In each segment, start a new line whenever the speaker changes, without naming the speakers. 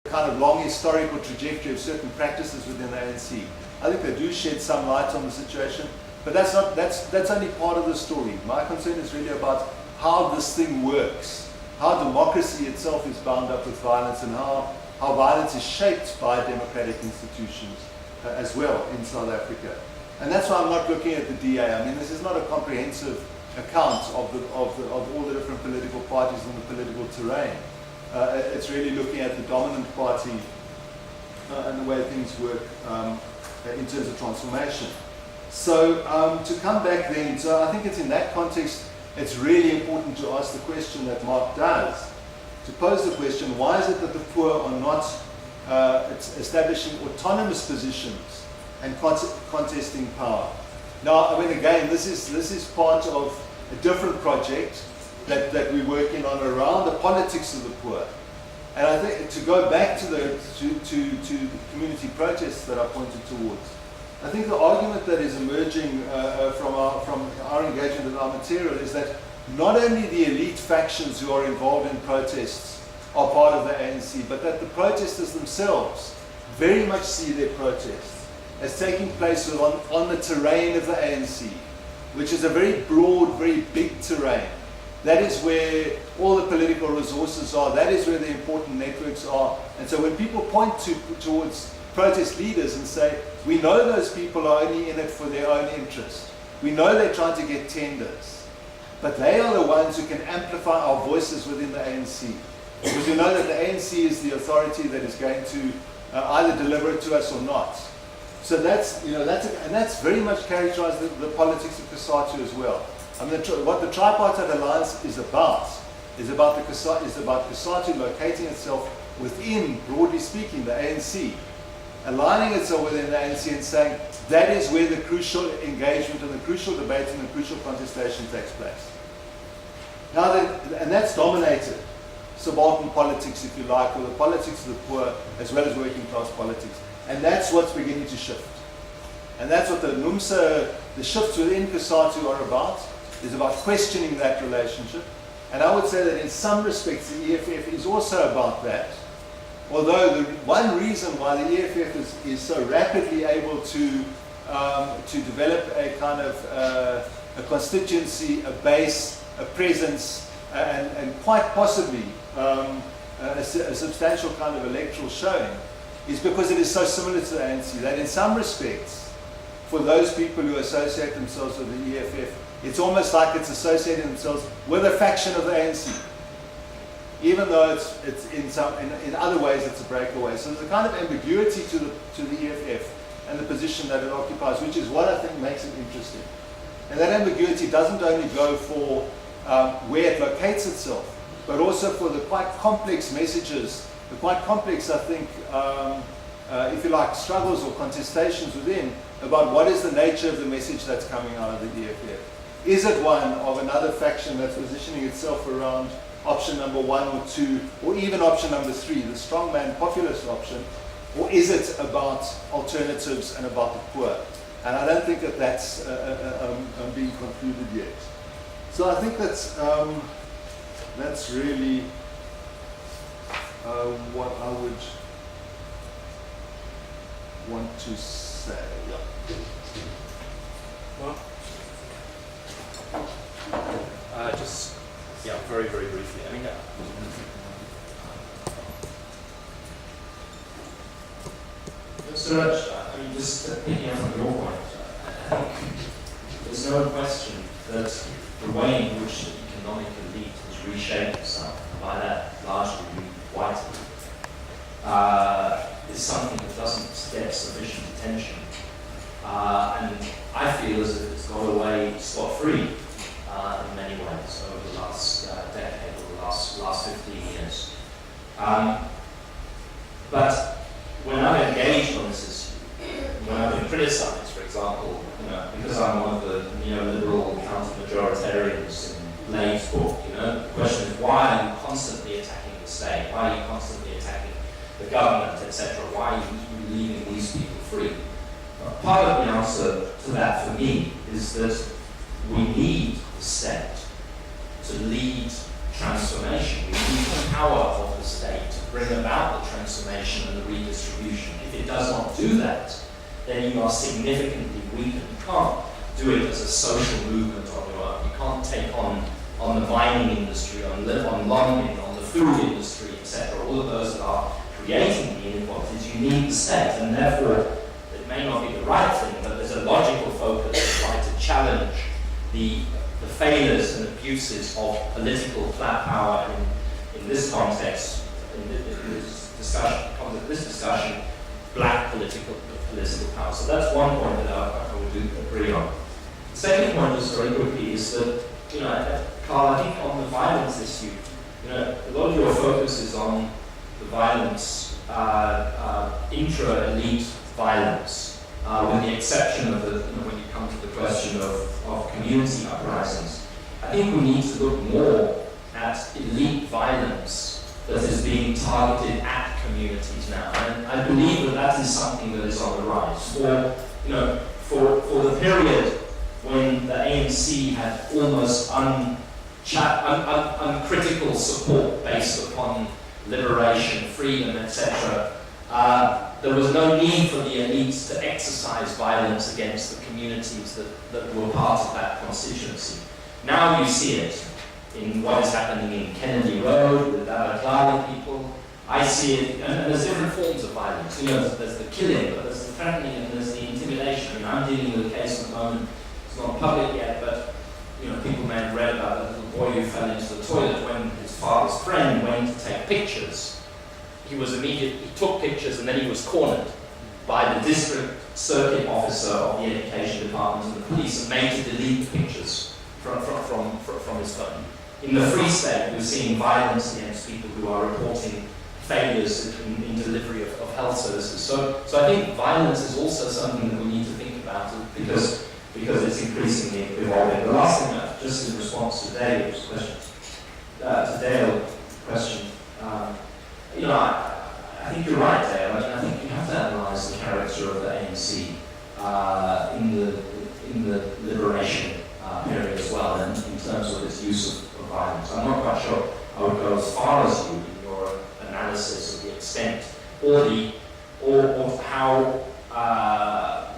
kind of long historical trajectory of certain practices within the ANC. I think they do shed some light on the situation, but that's only part of the story. My concern is really about how this thing works, how democracy itself is bound up with violence, and how violence is shaped by democratic institutions as well in South Africa. And that's why I'm not looking at the DA. I mean, this is not a comprehensive account of all the different political parties on the political terrain. It's really looking at the dominant party and the way things work in terms of transformation. So to come back then, so I think it's in that context, it's really important to ask the question that Mark does, to pose the question, why is it that the poor are not establishing autonomous positions and contesting power? Now, I mean, again, this is part of a different project that we're working on around the politics of the poor. And I think to go back to the community protests that I pointed towards, I think the argument that is emerging from our engagement with our material is that not only the elite factions who are involved in protests are part of the ANC, but that the protesters themselves very much see their protests as taking place on the terrain of the ANC, which is a very broad, very big terrain. That is where all the political resources are. That is where the important networks are. And so when people point towards protest leaders and say, we know those people are only in it for their own interest. We know they're trying to get tenders. But they are the ones who can amplify our voices within the ANC. Because we know that the ANC is the authority that is going to either deliver it to us or not. So that's very much characterized the politics of COSATU as well. I mean, what the Tripartite Alliance is about COSATU locating itself within, broadly speaking, the ANC, aligning itself within the ANC and saying that is where the crucial engagement and the crucial debate and the crucial contestation takes place. Now, and that's dominated subaltern politics, if you like, or the politics of the poor, as well as working class politics. And that's what's beginning to shift. And that's what the NUMSA, the shifts within COSATU are about, is about questioning that relationship. And I would say that in some respects the EFF is also about that. Although the one reason why the EFF is so rapidly able to develop a kind of a constituency, a base, a presence, and quite possibly a substantial kind of electoral showing, is because it is so similar to the ANC, that in some respects, for those people who associate themselves with the EFF, it's almost like it's associating themselves with a faction of the ANC, even though it's in other ways it's a breakaway. So there's a kind of ambiguity to the EFF and the position that it occupies, which is what I think makes it interesting. And that ambiguity doesn't only go for where it locates itself, but also for the quite complex messages, the quite complex, I think, if you like, struggles or contestations within about what is the nature of the message that's coming out of the EFF. Is it one of another faction that's positioning itself around option number 1 or 2, or even option number 3, the strongman populist option, or is it about alternatives and about the poor? And I don't think that that's being concluded yet. So I think that's really what I would want to say. Yeah.
Well, just very, very briefly. I mean,
Suraj, I mean, just picking up on your point, I think there's no question that the way in which the economic elite has reshaped itself, and by that largely whitened, is something that doesn't get sufficient attention. And I feel as if it's got away scot-free in many ways over the last decade or the last 15 years. But when I've engaged on this issue, when I've been criticised, for example, because I'm one of the neoliberal counter-majoritarians in Lane's book, the question is, why are you constantly attacking the state? Why are you constantly attacking the government, etc.? Why are you leaving these people free? Part of the answer to that for me is that we need the state to lead transformation. We need the power of the state to bring about the transformation and the redistribution. If it does not do that, then you are significantly weakened. You can't do it as a social movement on your own. You can't take on the mining industry, on logging, on the food industry, etc. All of those that are creating the inequalities. You need the state, and therefore it may not be the right thing, but there's a logical focus to try to challenge the failures and abuses of political flat power in this context, in this discussion, black political power. So that's one point that I would agree on. The second point, just very quickly, is that, Karl, I think on the violence issue, a lot of your focus is on the violence, intra-elite violence, with the exception of when you come to the question of community uprisings. I think we need to look more at elite violence that is being targeted at communities now. And I believe that is something that is on the rise. For the period when the ANC had almost uncritical support based upon liberation, freedom, etc., there was no need for the elites to exercise violence against the communities that were part of that constituency. Now you see it in what is happening in Kennedy Road with the Abaklali people. I see it, and there's different forms of violence. There's the killing, but there's the threatening, and there's the intimidation. I'm dealing with a case at the moment. It's not public yet, but people may have read about the little boy who fell into the toilet when his father's friend went to take pictures. He took pictures, and then he was cornered by the district circuit officer of the education department and the police, and made to delete the pictures from his phone. In the Free State, we're seeing violence against people who are reporting failures in delivery of health services. So I think violence is also something that we need to think about because it's increasingly evolving. The last thing, just in response to Dale's question, I think you're right, Dale. I think you have to analyse the character of the ANC in the liberation period as well, and in terms of its use of violence. I'm not quite sure I would go as far as you in your analysis of the extent or how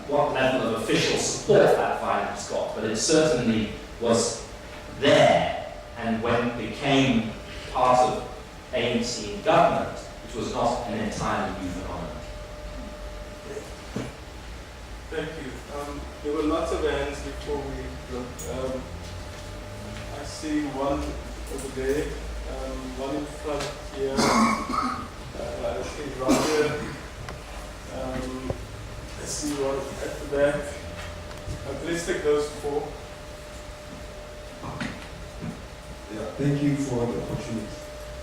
what level of official support that violence got, but it certainly was there, and when it became part of ANC in government, it was not an entirely new phenomenon.
Thank you. There were lots of hands before we looked. I see one over there, one in front here. I see Roger. I see one at the back. Let's take those four.
Yeah, thank you for the opportunity.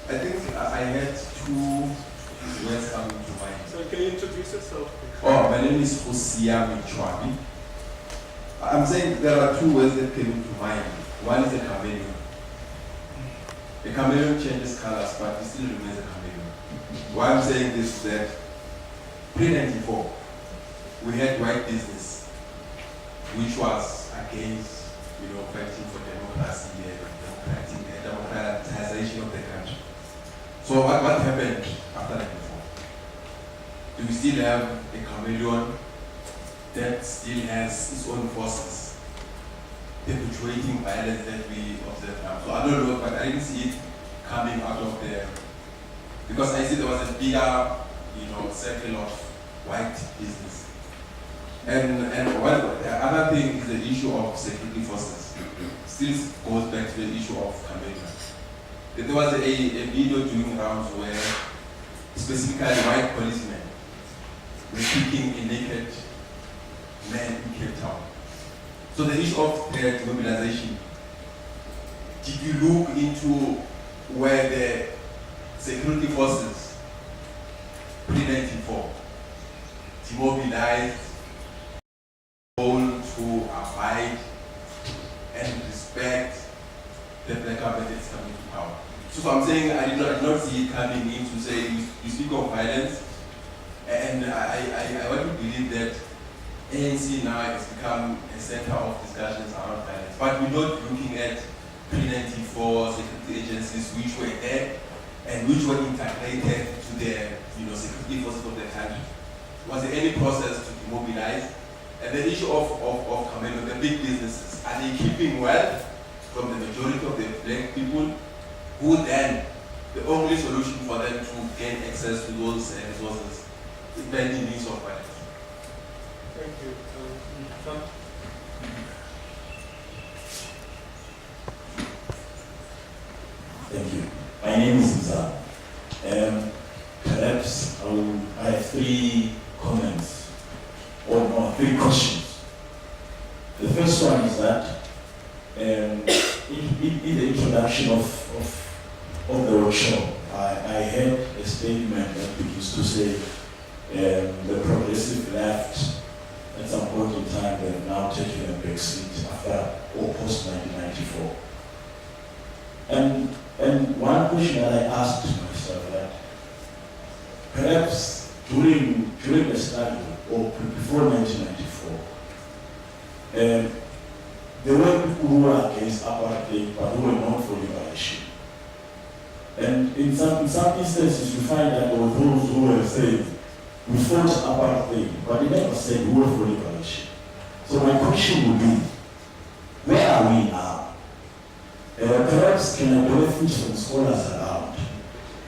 I think I had two words coming to mind.
So can you introduce yourself?
Oh, my name is Hosiami Chwabi. I'm saying there are two words that came to mind. One is a chameleon. A chameleon changes colors, but it still remains a chameleon. Why I'm saying this is that pre-94, we had white business, which was against, fighting for democracy and democratization of the country. So what happened after 94? Do we still have a chameleon that still has its own forces perpetuating violence that we observe now? So I don't know, but I didn't see it coming out of there, because I see there was a bigger, circle of white business. And the other thing is the issue of security forces. Still goes back to the issue of chameleon. There was a video doing rounds where specifically white policemen were kicking a naked man in Cape Town. So the issue of demobilization, did you look into where the security forces pre-94 demobilized, told to abide and respect the black cabinets coming to power? So I'm saying I did not see it coming in to say you speak of violence, and I want to believe that ANC now has become a center of discussions around violence, but we're not looking at pre-94 security agencies which were there and which were integrated to the security forces of the country? Was there any process to demobilize? And the issue of Kameno, the big businesses, are they keeping wealth from the majority of the black people who then, the only solution for them to gain access to those resources is by the means of violence?
Thank you. Sam?
Thank you. My name is Mza. Perhaps I have 3 comments, or no, 3 questions. The first one is that in the introduction of the workshop, I heard a statement that begins to say the progressive left at some point in time they have now taken a back seat after or post 1994. And one question that I asked myself that perhaps during the struggle or before 1994, there were people who were against apartheid but who were not for liberation. And in some instances you find that there were those who were saying we fought apartheid, but they never said we were for liberation. So my question would be, where are we now? Perhaps can I benefit from scholars around?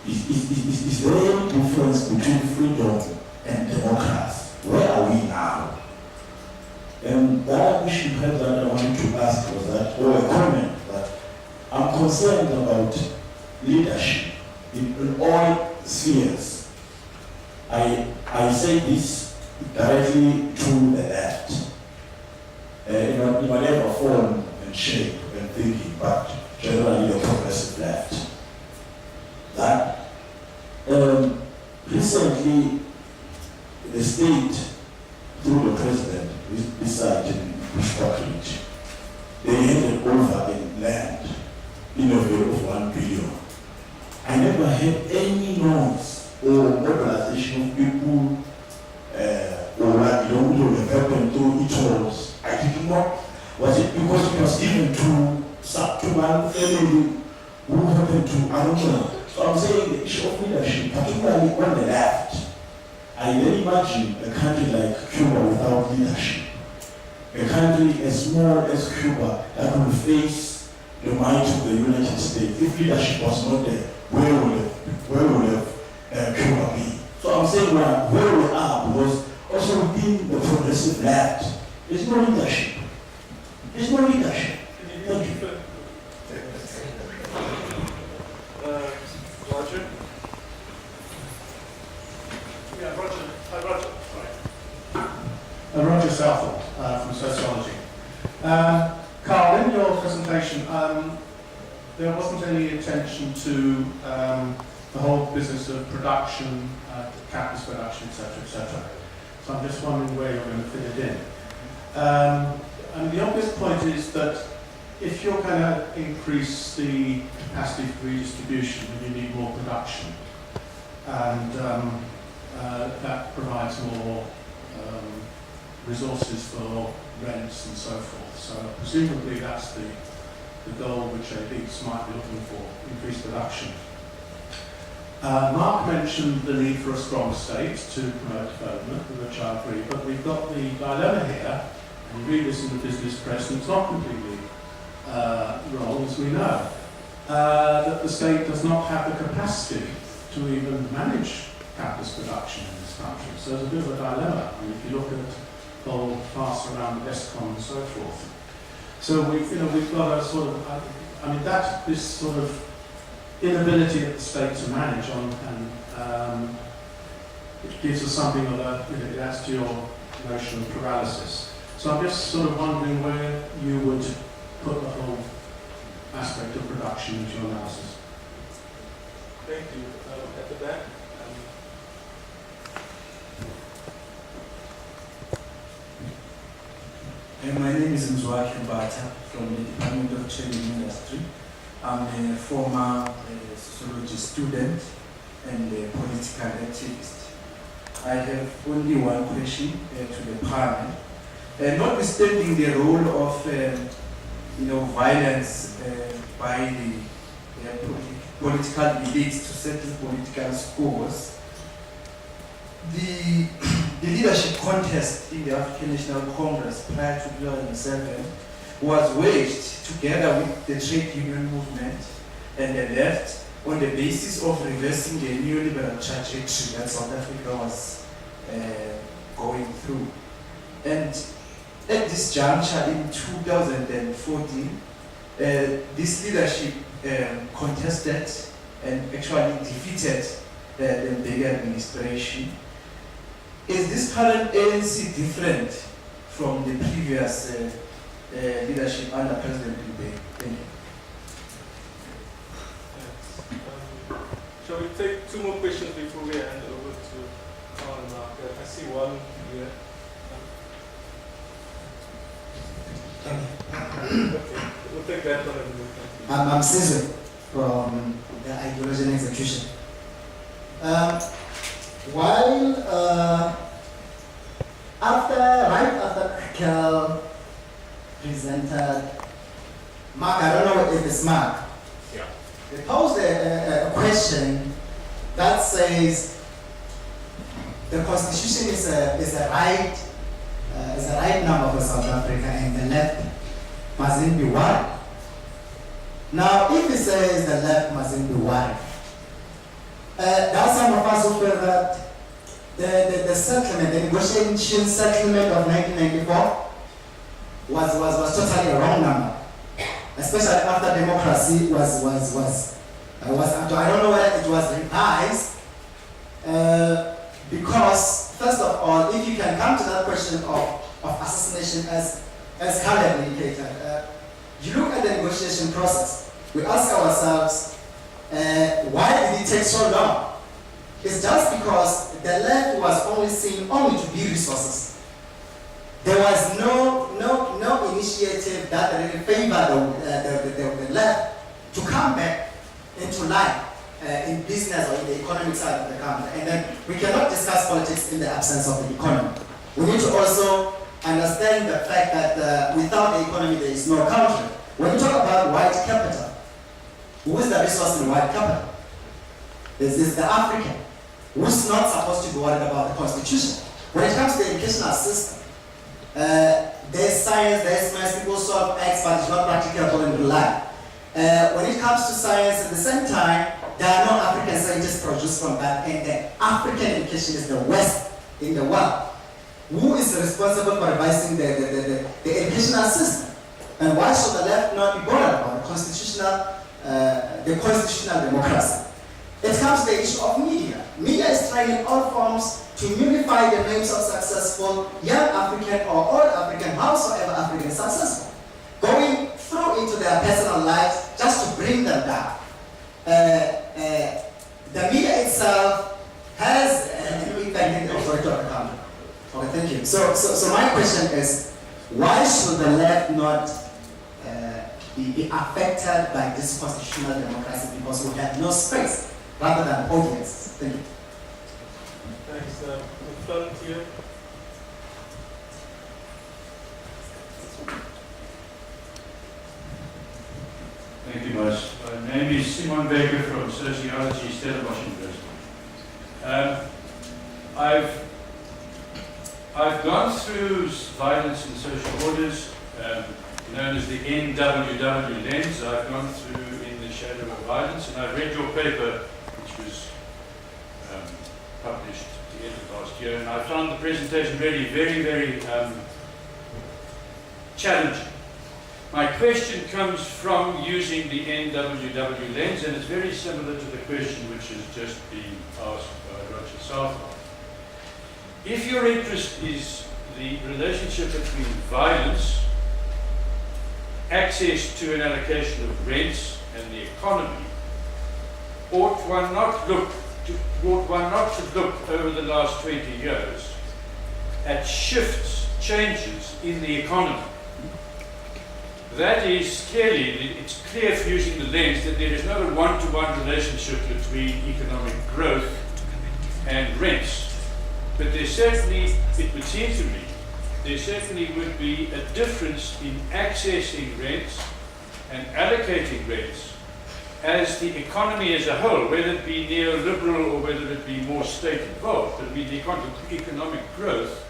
Is there any difference between freedom and democracy? Where are we now? And the other question perhaps that I wanted to ask was that, or a comment, that I'm concerned about leadership in all spheres. I say this directly to the left, in whatever form and shape and thinking, but generally the progressive left. That recently the state, through the president, decided in Bushbuckridge, they handed over in land in a value of 1 billion. I never heard any noise or mobilization of people or like what happened to it was. I didn't know. Was it because it was given to one family who happened to, I don't know. So I'm saying the issue of leadership, particularly on the left, I then imagine a country like Cuba without leadership. A country as small as Cuba that will face the might of the United States. If leadership was not there, where would Cuba be? So I'm saying where we are, because also within the progressive left, there's no leadership. There's no leadership. Thank you.
Roger?
Yeah, Roger. Roger Southall from Sociology. Karl, in your presentation, there wasn't any attention to the whole business of production, capitalist production, etc. So I'm just wondering where you're going to fit it in. And the obvious point is that if you're going to increase the capacity for redistribution, then you need more production. And that provides more resources for rents and so forth. So presumably that's the goal which elites might be looking for, increased production. Mark mentioned the need for a strong state to promote development, with which I agree, but we've got the dilemma here, and you read this in the business press, and it's not completely wrong, as we know, that the state does not have the capacity to even manage capitalist production in this country. So there's a bit of a dilemma. I mean, if you look at the whole farce around the ESCOM and so forth. So we've got a sort of, this sort of inability of the state to manage on, and it gives us something of a, it adds to your notion of paralysis. So I'm just sort of wondering where you would put the whole aspect of production into your analysis.
Thank you. At the back.
My name is Mzwaki Bata from the Department of Trade and Industry. I'm a former sociology student and a political activist. I have only one question to the panel. Notwithstanding the role of violence by the political elites to settle political scores. The leadership contest in the African National Congress prior to 2007 was waged together with the trade union movement and the left on the basis of reversing the neoliberal trajectory that South Africa was going through. And at this juncture in 2014, this leadership contested and actually defeated the Mbeki administration. Is this current ANC different from the previous leadership under President Mbeki? Thank you.
Shall we take 2 more questions before we hand over to Karl and Mark? I see one here. Okay, we'll take that one and move on.
I'm Caesar from the Ideology and Execution. Right after Karl presented, Mark, I don't know if it's Mark.
Yeah.
They posed a question that says the Constitution is a right number for South Africa, and the left mustn't be worried. Now, if it says the left mustn't be worried, there are some of us who feel that the settlement, the negotiation settlement of 1994 was totally a wrong number, especially after democracy was I don't know whether it was revised, because first of all, if you can come to that question of assassination as Karl indicated, you look at the negotiation process, we ask ourselves, why did it take so long? It's just because the left was only seen to be resources. There was no initiative that really favored the left to come back into life in business or in the economic side of the country. And then we cannot discuss politics in the absence of the economy. We need to also understand the fact that without the economy there is no country. When you talk about white capital, who is the resource in white capital? This is the African, who's not supposed to be worried about the constitution. When it comes to the educational system, there's science, there's math, people solve X, but it's not practicable in real life. When it comes to science, at the same time, there are no African scientists produced from that, and the African education is the West in the world. Who is responsible for revising the educational system? And why should the left not be bothered about the constitutional democracy? It comes to the issue of media. Media is trying in all forms to unify the names of successful young African or old African, howsoever African is successful, going through into their personal lives just to bring them down. The media itself has an impact in the authority of the country. Okay, thank you. So my question is, why should the left not be affected by this constitutional democracy, because we have no space rather than audiences? Thank you.
Thanks. In front here.
Thank you much. My name is Simon Baker from Sociology, Stellenbosch University. I've gone through violence in social orders, known as the NWW lens. I've gone through In the Shadow of Violence, and I've read your paper, which was published at the end of last year, and I found the presentation really very, very challenging. My question comes from using the NWW lens, and it's very similar to the question which has just been asked by Roger Southwell. If your interest is the relationship between violence, access to an allocation of rents, and the economy, ought one not to look over the last 20 years at shifts, changes in the economy? That is clearly, it's clear from using the lens that there is not a one-to-one relationship between economic growth and rents. But there certainly, it would seem to me, there certainly would be a difference in accessing rents and allocating rents as the economy as a whole, whether it be neoliberal or whether it be more state involved, but the economic growth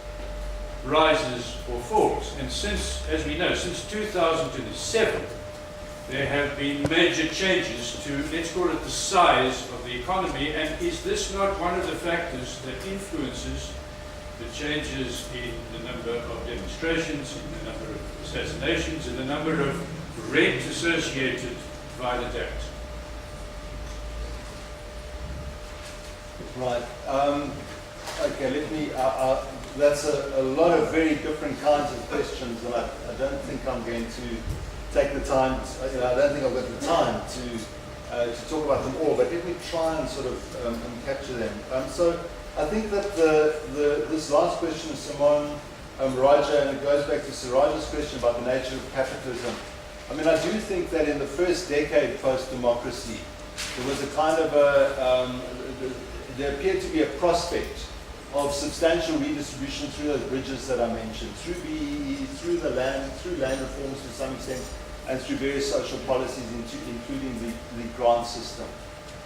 rises or falls. And since, as we know, since 2007, there have been major changes to, let's call it, the size of the economy. And is this not one of the factors that influences the changes in the number of demonstrations, in the number of assassinations, in the number of rent-associated violent acts?
Right. Okay, let me, that's a lot of very different kinds of questions, and I don't think I'm going to take the time, I don't think I've got the time to talk about them all, but let me try and sort of capture them. So I think that this last question of Simone Raja, and it goes back to Siraj's question about the nature of capitalism. I mean, I do think that in the first decade post-democracy, there was a kind of there appeared to be a prospect of substantial redistribution through those bridges that I mentioned, through BEE, through land reforms to some extent, and through various social policies, including the grant system.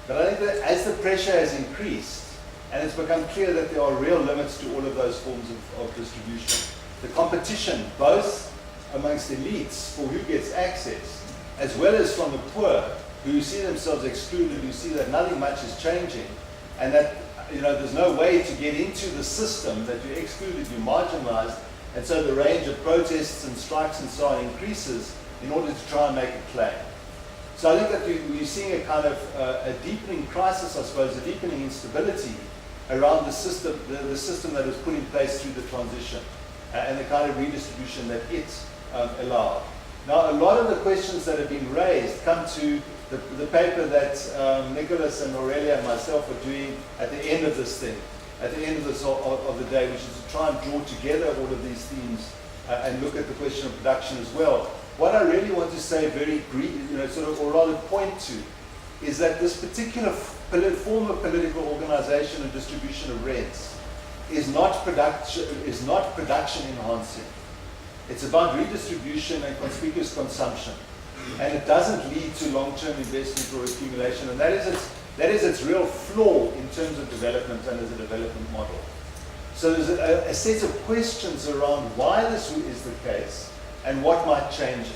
But I think that as the pressure has increased, and it's become clear that there are real limits to all of those forms of distribution, the competition, both amongst elites for who gets access, as well as from the poor, who see themselves excluded, who see that nothing much is changing, and that there's no way to get into the system, that you're excluded, you're marginalized, and so the range of protests and strikes and so on increases in order to try and make a claim. So I think that we're seeing a kind of a deepening crisis, I suppose, a deepening instability around the system that was put in place through the transition and the kind of redistribution that it allowed. Now, a lot of the questions that have been raised come to the paper that Nicholas and Aurelia and myself are doing at the end of this thing, at the end of the day, which is to try and draw together all of these themes and look at the question of production as well. What I really want to say very or rather point to, is that this particular form of political organization and distribution of rents is not production enhancing. It's about redistribution and conspicuous consumption. And it doesn't lead to long-term investment or accumulation. And that is its real flaw in terms of development and as a development model. So there's a set of questions around why this is the case and what might change it.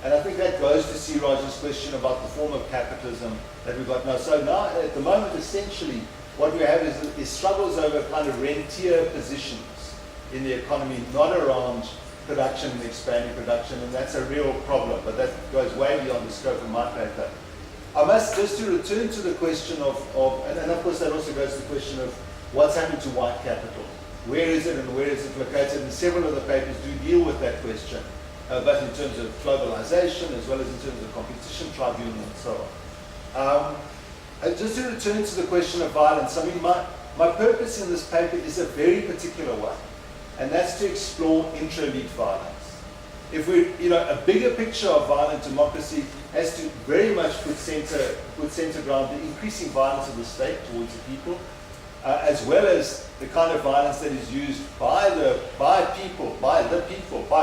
And I think that goes to Siraj's question about the form of capitalism that we've got now. So now, at the moment, essentially, what we have is struggles over kind of rentier positions in the economy, not around production and expanding production, and that's a real problem, but that goes way beyond the scope of my paper. I must just to return to the question of of course that also goes to the question of what's happened to white capital. Where is it and where is it located? And several of the papers do deal with that question, both in terms of globalization as well as in terms of competition tribunal and so on. Just to return to the question of violence, I mean, my purpose in this paper is a very particular one, and that's to explore intra-elite violence. If we, a bigger picture of violent democracy has to very much put center ground the increasing violence of the state towards the people, as well as the kind of violence that is used by people, by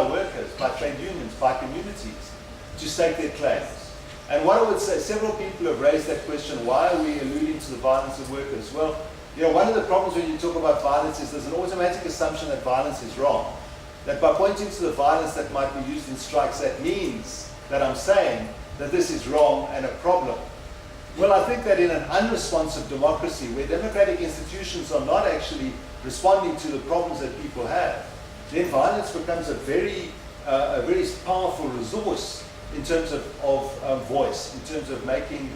workers, by trade unions, by communities, to stake their claims. And what I would say, several people have raised that question, why are we alluding to the violence of workers? Well, one of the problems when you talk about violence is there's an automatic assumption that violence is wrong. That by pointing to the violence that might be used in strikes, that means that I'm saying that this is wrong and a problem. Well, I think that in an unresponsive democracy, where democratic institutions are not actually responding to the problems that people have, then violence becomes a very powerful resource in terms of voice, in terms of making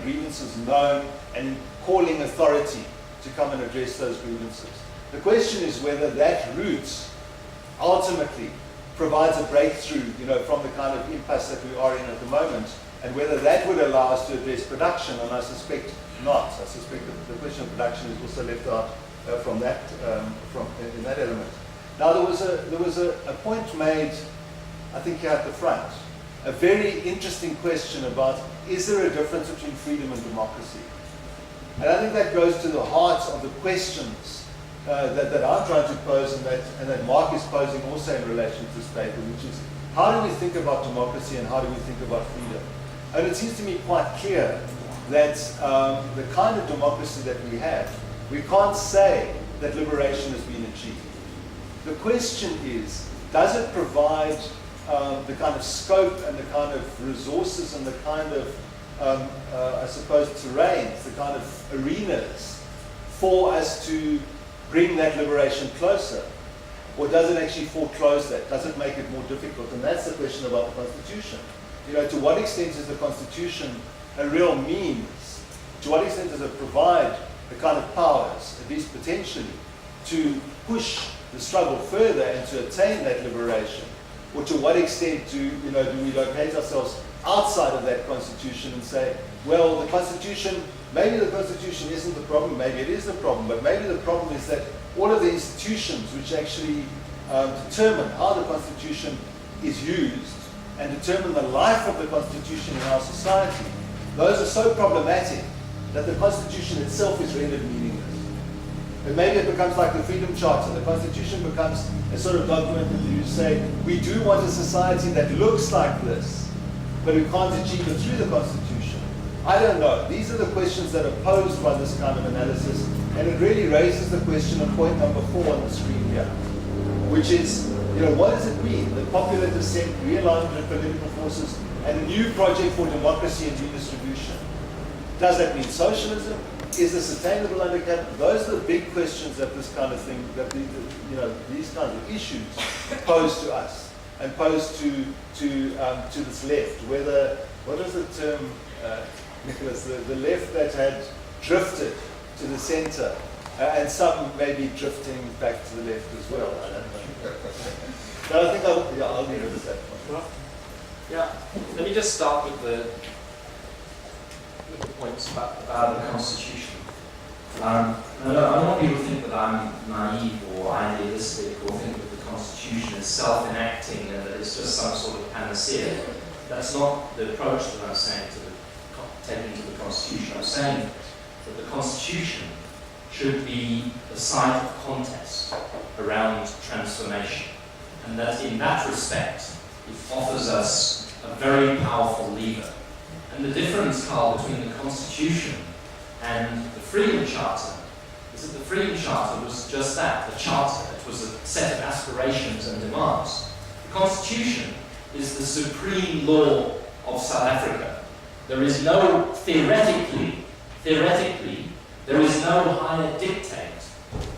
grievances known and calling authority to come and address those grievances. The question is whether that route ultimately provides a breakthrough, from the kind of impasse that we are in at the moment, and whether that would allow us to address production, and I suspect not. I suspect that the question of production is also left out in that element. Now there was a point made, I think here at the front, a very interesting question about, is there a difference between freedom and democracy? And I think that goes to the heart of the questions that I'm trying to pose, and that Mark is posing also in relation to this paper, which is how do we think about democracy and how do we think about freedom? And it seems to me quite clear that the kind of democracy that we have, we can't say that liberation has been achieved. The question is, does it provide the kind of scope and the kind of resources and the kind of, I suppose, terrains, the kind of arenas for us to bring that liberation closer? Or does it actually foreclose that? Does it make it more difficult? And that's the question about the Constitution. You know, to what extent is the Constitution a real means? To what extent does it provide the kind of powers, at least potentially, to push the struggle further and to attain that liberation? Or to what extent do we locate ourselves outside of that Constitution and say, well, the Constitution, maybe the Constitution isn't the problem, maybe it is the problem, but maybe the problem is that all of the institutions which actually determine how the Constitution is used and determine the life of the Constitution in our society, those are so problematic that the Constitution itself is rendered meaningless. And maybe it becomes like the Freedom Charter. The Constitution becomes a sort of document that you say, we do want a society that looks like this, but we can't achieve it through the Constitution. I don't know. These are the questions that are posed by this kind of analysis, and it really raises the question of point number 4 on the screen here, which is, what does it mean? The popular dissent, realignment of political forces, and a new project for democracy and redistribution. Does that mean socialism? Is this attainable under capital? Those are the big questions that this kind of thing, that these kinds of issues pose to us and pose to this left. Whether, what is the term, Nicholas? The left that had drifted to the center, and some maybe drifting back to the left as well. I don't know. But I think I'll leave it at that point.
Yeah, let me just start with the points about the Constitution. I don't want people to think that I'm naive or idealistic or think that the Constitution is self-enacting and that it's just some sort of panacea. That's not the approach that I'm saying taking to the Constitution. I'm saying that the Constitution should be a site of contest around transformation, and that in that respect it offers us a very powerful lever. And the difference, Karl, between the Constitution and the Freedom Charter is that the Freedom Charter was just that, a charter. It was a set of aspirations and demands. The Constitution is the supreme law of South Africa. There is no, theoretically, there is no higher dictate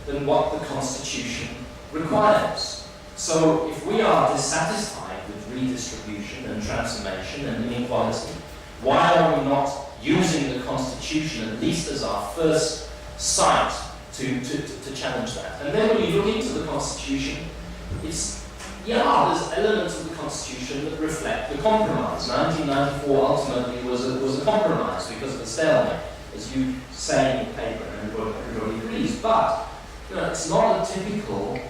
than what the Constitution requires. So if we are dissatisfied with redistribution and transformation and inequality, why are we not using the Constitution at least as our first site to challenge that? And then when you look into the Constitution, there's elements of the Constitution that reflect the compromise. 1994 ultimately was a compromise because of the stalemate, as you say in your paper, and everybody agrees. But it's not a typical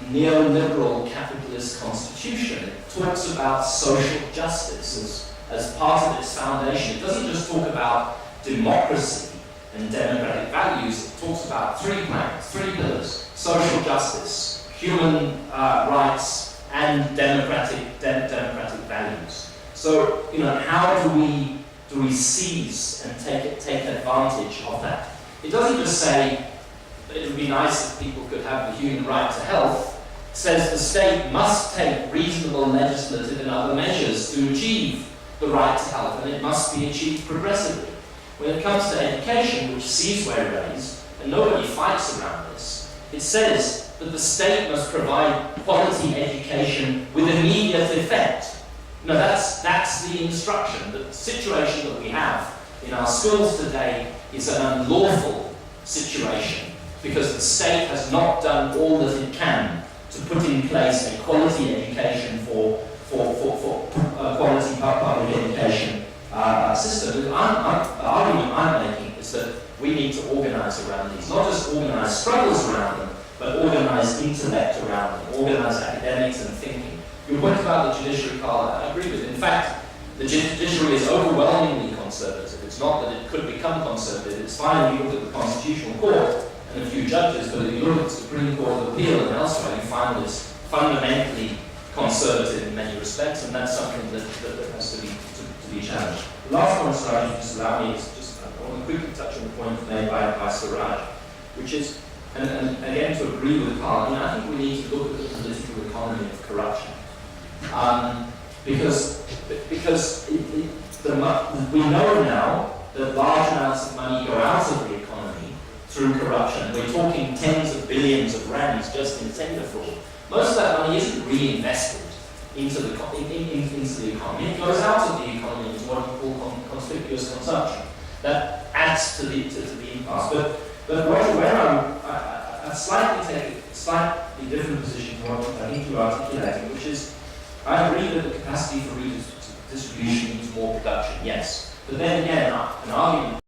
neoliberal capitalist constitution. It talks about social justice as part of its foundation. It doesn't just talk about democracy and democratic values. It talks about 3 planks, 3 pillars: social justice, human rights, and democratic values. So, how do we seize and take advantage of that? It doesn't just say it would be nice if people could have the human right to health. It says the state must take reasonable legislative and other measures to achieve the right to health, and it must be achieved progressively. When it comes to education, which Sizwe raised, and nobody fights around this, it says that the state must provide quality education with immediate effect. That's the instruction. The situation that we have in our schools today is an unlawful situation because the state has not done all that it can to put in place a quality education for quality public education system. The argument I'm making is that we need to organise around these, not just organise struggles around them, but organise intellect around them, organise academics and thinking. Your point about the judiciary, Karl, I agree with. In fact, the judiciary is overwhelmingly conservative. It's not that it could become conservative. It's fine if you look at the Constitutional Court and a few judges, but if you look at the Supreme Court of Appeal and elsewhere, you find that it's fundamentally conservative in many respects, and that's something that has to be challenged. The last point, Siraj, if you just allow me, is just, I want to quickly touch on the point made by Siraj, which is, and again to agree with Karl, I think we need to look at the political economy of corruption. Because we know now that large amounts of money go out of the economy through corruption. We're talking tens of billions of rands just in tender fraud. Most of that money isn't reinvested into the economy. It goes out of the economy into what you call conspicuous consumption. That adds to the impasse. But where I slightly take a slightly different position to what I think you're articulating, which is, I agree that the capacity for redistribution needs more production, yes. But then again, an argument